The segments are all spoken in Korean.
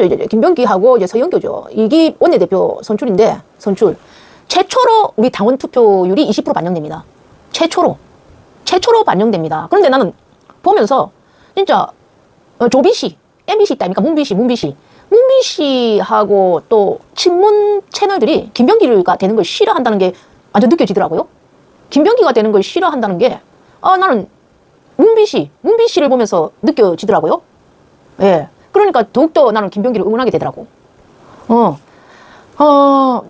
이제 김병기하고 이제 서영교죠. 이기 원내대표 선출인데, 선출. 최초로 우리 당원 투표율이 20% 반영됩니다. 최초로 반영됩니다. 그런데 나는 보면서 진짜 조비 씨, MBC 있다니까 문비 씨하고 또 친문 채널들이 김병기가 되는 걸 싫어한다는 게 완전 느껴지더라고요. 김병기가 되는 걸 싫어한다는 게 나는 문비 씨를 보면서 느껴지더라고요. 예. 그러니까 더욱더 나는 김병기를 응원하게 되더라고.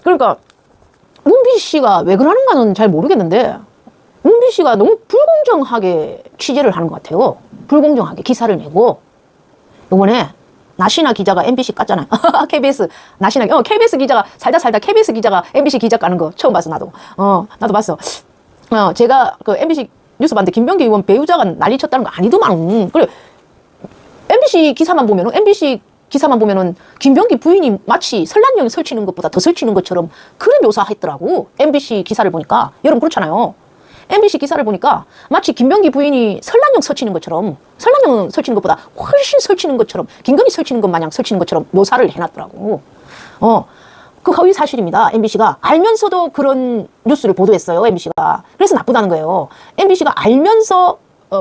그러니까 문비 씨가 왜 그러는가는 잘 모르겠는데 문비 씨가 너무 불공정하게 취재를 하는 것 같아요. 불공정하게 기사를 내고 요번에 나시나 기자가 MBC 깠잖아요. KBS 나시나 KBS 기자가 살다 KBS 기자가 MBC 기자 까는 거 처음 봤어. 나도 봤어. 제가 그 MBC 뉴스 봤는데 김병기 의원 배우자가 난리 쳤다는 거 아니더만. 그래 MBC 기사만 보면은 김병기 부인이 마치 설란령 설치는 것보다 더 설치는 것처럼 그런 묘사했더라고. MBC 기사를 보니까. 여러분 그렇잖아요. MBC 기사를 보니까 마치 김병기 부인이 설란령 설치는 것처럼, 설란령 설치는 것보다 훨씬 설치는 것처럼, 김건희 설치는 것 마냥 설치는 것처럼 묘사를 해놨더라고. 그 허위 사실입니다. MBC가 알면서도 그런 뉴스를 보도했어요. MBC가. 그래서 나쁘다는 거예요. MBC가 알면서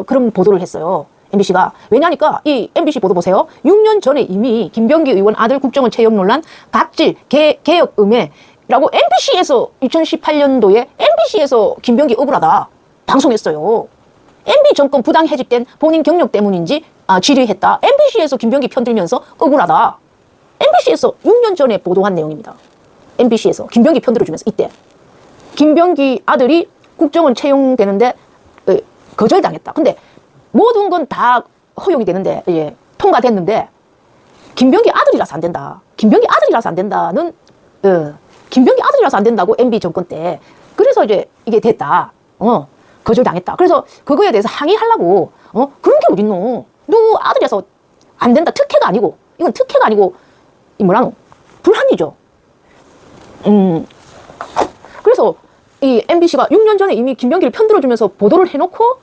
그런 보도를 했어요. MBC가. 왜냐니까 이 MBC 보도 보세요. 6년 전에 이미 김병기 의원 아들 국정원 채용 논란, 갑질, 개혁 음해라고 MBC에서 2018년도에 MBC에서 김병기 억울하다 방송했어요. MB 정권 부당 해직된 본인 경력 때문인지 질의했다. MBC에서 김병기 편들면서 억울하다. MBC에서 6년 전에 보도한 내용입니다. MBC에서 김병기 편들어주면서 이때 김병기 아들이 국정원 채용되는데 거절당했다. 근데 모든 건 다 허용이 되는데, 통과됐는데, 김병기 아들이라서 안 된다. 김병기 아들이라서 안 된다는, 김병기 아들이라서 안 된다고 MB 정권 때. 그래서 이제 이게 됐다. 거절당했다. 그래서 그거에 대해서 항의하려고, 그런 게 어딨노. 누구 아들이라서 안 된다. 특혜가 아니고, 이건 특혜가 아니고, 뭐라노? 불합리죠. 그래서 이 MBC가 6년 전에 이미 김병기를 편들어주면서 보도를 해놓고,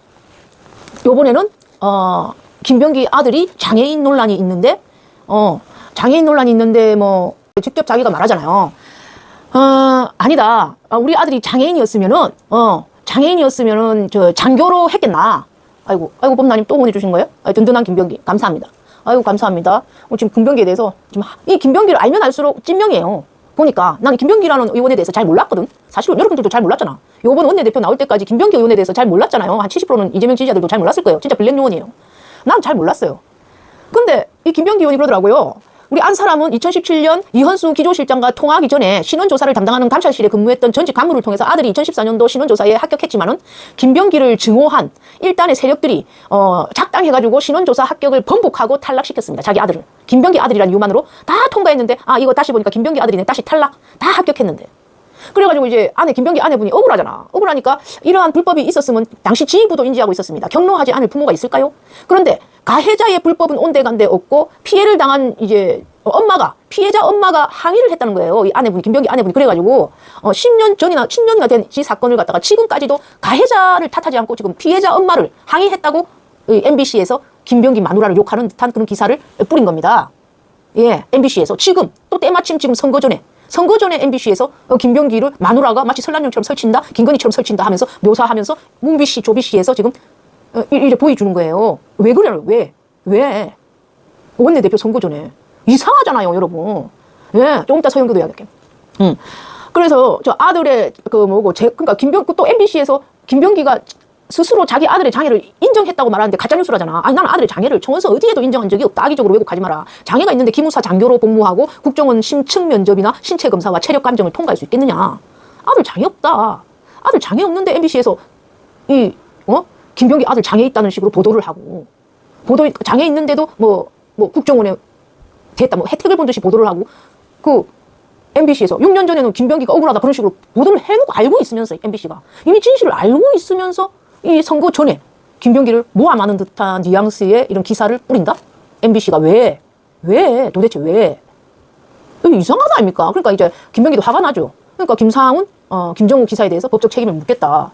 요번에는 김병기 아들이 장애인 논란이 있는데 뭐 직접 자기가 말하잖아요. 아니다. 우리 아들이 장애인이었으면은 저 장교로 했겠나. 아이고 법나님 또 보내주신 거예요? 든든한 김병기 감사합니다. 아이고 감사합니다. 지금 김병기에 대해서 지금 이 김병기를 알면 알수록 찐명이에요. 보니까 나는 김병기라는 의원에 대해서 잘 몰랐거든. 사실 여러분들도 잘 몰랐잖아. 요번 원내대표 나올 때까지 김병기 의원에 대해서 잘 몰랐잖아요. 한 70%는 이재명 지지자들도 잘 몰랐을 거예요. 진짜 블랙 요원이에요. 난 잘 몰랐어요. 근데 이 김병기 의원이 그러더라고요. 우리 안 사람은 2017년 이현수 기조실장과 통화하기 전에 신원조사를 담당하는 감찰실에 근무했던 전직 간부를 통해서 아들이 2014년도 신원조사에 합격했지만은 김병기를 증오한 일단의 세력들이 작당해가지고 신원조사 합격을 번복하고 탈락시켰습니다. 자기 아들을. 김병기 아들이라는 이유만으로 다 통과했는데 이거 다시 보니까 김병기 아들이네. 다시 탈락. 다 합격했는데. 그래가지고 이제 김병기 아내분이 억울하잖아. 억울하니까 이러한 불법이 있었으면 당시 지휘부도 인지하고 있었습니다. 경로하지 않을 부모가 있을까요? 그런데 가해자의 불법은 온데간데 없고 피해를 당한 이제 피해자 엄마가 항의를 했다는 거예요. 이 아내분이, 김병기 아내분이. 그래가지고 10년이나 된 이 사건을 갖다가 지금까지도 가해자를 탓하지 않고 지금 피해자 엄마를 항의했다고 MBC에서 김병기 마누라를 욕하는 듯한 그런 기사를 뿌린 겁니다. 예, MBC에서 지금 또 때마침 지금 선거 전에 MBC에서 김병기를 마누라가 마치 설란령처럼 설친다, 김건희처럼 설친다 하면서 묘사하면서 문비씨, 조비씨에서 지금 이제 보여주는 거예요. 왜 그래요? 왜? 원내대표 선거 전에. 이상하잖아요, 여러분. 예, 조금 이따 서영교도 이야기할게요. 그래서 저 아들의 그러니까 또 MBC에서 김병기가 스스로 자기 아들의 장애를 인정했다고 말하는데 가짜뉴스라잖아. 나는 아들의 장애를 청원서 어디에도 인정한 적이 없다. 악의적으로 왜곡하지 마라. 장애가 있는데 기무사 장교로 복무하고 국정원 심층 면접이나 신체 검사와 체력 감정을 통과할 수 있겠느냐. 아들 장애 없다. 아들 장애 없는데 MBC에서 김병기 아들 장애 있다는 식으로 보도를 하고 장애 있는데도 뭐 국정원에 됐다 뭐 혜택을 본 듯이 보도를 하고 그 MBC에서 6년 전에는 김병기가 억울하다 그런 식으로 보도를 해놓고 알고 있으면서 MBC가 이미 진실을 알고 있으면서 이 선거 전에 김병기를 모함하는 듯한 뉘앙스의 이런 기사를 뿌린다? MBC가 왜? 도대체 왜? 이상하다 아닙니까? 그러니까 이제 김병기도 화가 나죠. 그러니까 김상훈, 김정우 기사에 대해서 법적 책임을 묻겠다.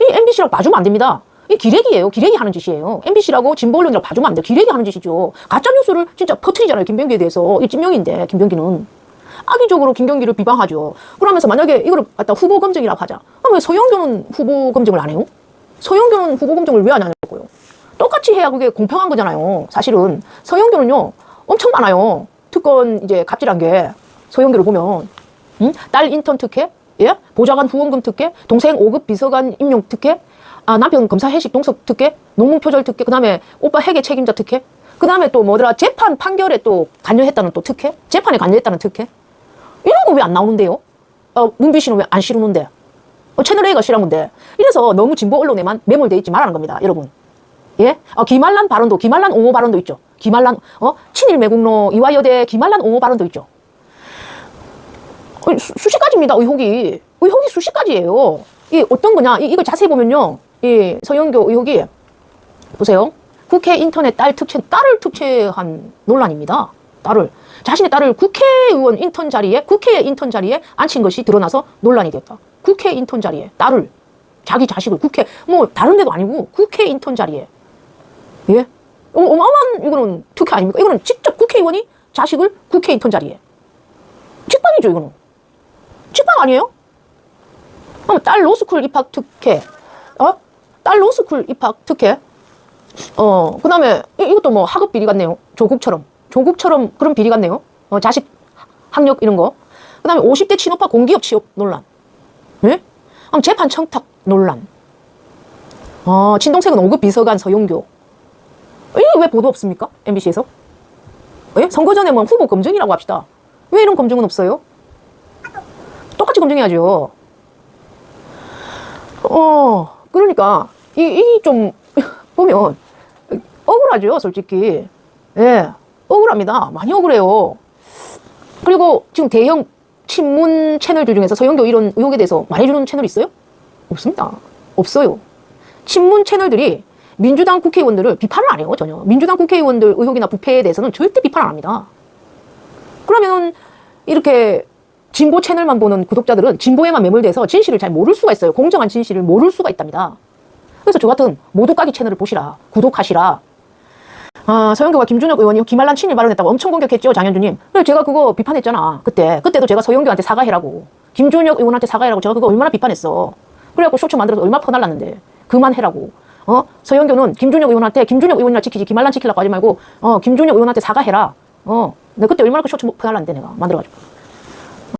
이 MBC랑 봐주면 안 됩니다. 이 기레기예요. 기레기 하는 짓이에요. MBC라고 진보 언론이라고 봐주면 안 돼. 기레기 하는 짓이죠. 가짜 뉴스를 진짜 퍼뜨리잖아요. 김병기에 대해서. 이 찐명인데 김병기는 악의적으로 김병기를 비방하죠. 그러면서 만약에 이거를 갖다 후보 검증이라고 하자. 그럼 왜 서영교는 후보 검증을 안 해요? 서영교는 후보 검증을 왜 안 하냐고요. 똑같이 해야 그게 공평한 거잖아요. 사실은 서영교는요 엄청 많아요. 특권 이제 갑질한 게 서영교를 보면 딸 인턴 특혜, 예? 보좌관 후원금 특혜, 동생 5급 비서관 임용 특혜, 남편 검사 회식 동석 특혜, 농문 표절 특혜, 그 다음에 오빠 회계 책임자 특혜, 그 다음에 또 뭐더라 재판 판결에 또 관여했다는 또 특혜, 재판에 관여했다는 특혜. 이런 거 왜 안 나오는데요? 문비 씨는 왜 안 실으는데? 채널 A가 실한 건데. 이래서 너무 진보 언론에만 매몰돼 있지 말라는 겁니다, 여러분. 예? 기말란 발언도, 기말란 옹호 발언도 있죠. 기말란, 친일 매국노 이화여대 기말란 옹호 발언도 있죠. 수십 가지입니다, 의혹이. 의혹이 수십 가지예요. 이 어떤 거냐, 이걸 자세히 보면요. 이 서영교 의혹이, 보세요. 국회 인턴의 딸을 특채한 논란입니다. 자신의 딸을 국회의원 인턴 자리에, 국회 인턴 자리에 앉힌 것이 드러나서 논란이 됐다. 국회 인턴 자리에, 자기 자식을 다른 데도 아니고 국회 인턴 자리에. 예? 어마어마한, 이거는 특혜 아닙니까? 이거는 직접 국회의원이 자식을 국회 인턴 자리에. 직방이죠, 이거는. 직방 아니에요? 딸 로스쿨 입학 특혜. 딸 로스쿨 입학 특혜. 그 다음에, 이것도 뭐 학업 비리 같네요. 조국처럼 그런 비리 같네요. 자식 학력 이런 거. 그 다음에 50대 친오빠 공기업 취업 논란. 예? 재판 청탁 논란. 친동생은 5급 비서관 서용교. 이게 왜 보도 없습니까? MBC에서? 예? 선거 전에 뭐 후보 검증이라고 합시다. 왜 이런 검증은 없어요? 똑같이 검증해야죠. 그러니까, 이 좀, 보면, 억울하죠, 솔직히. 예, 억울합니다. 많이 억울해요. 그리고 지금 대형 친문 채널들 중에서 서영교 이런 의혹에 대해서 말해주는 채널이 있어요? 없습니다. 없어요. 친문 채널들이 민주당 국회의원들을 비판을 안 해요, 전혀. 민주당 국회의원들 의혹이나 부패에 대해서는 절대 비판 안 합니다. 그러면 이렇게 진보 채널만 보는 구독자들은 진보에만 매몰돼서 진실을 잘 모를 수가 있어요. 공정한 진실을 모를 수가 있답니다. 그래서 저 같은 모두까기 채널을 보시라. 구독하시라. 서영교가 김준혁 의원이 기말란 친일 발언했다고 엄청 공격했죠, 장현주님. 그래서 제가 그거 비판했잖아. 그때도 제가 서영교한테 사과해라고. 김준혁 의원한테 사과해라고 제가 그거 얼마나 비판했어. 그래갖고 쇼츠 만들어서 얼마나 퍼날랐는데. 그만해라고. 서영교는 김준혁 의원한테 김준혁 의원이나 지키지 기말란 지키려고 하지 말고 김준혁 의원한테 사과해라. 내가 그때 얼마나 그 쇼츠 퍼날랐는데 내가 만들어가지고.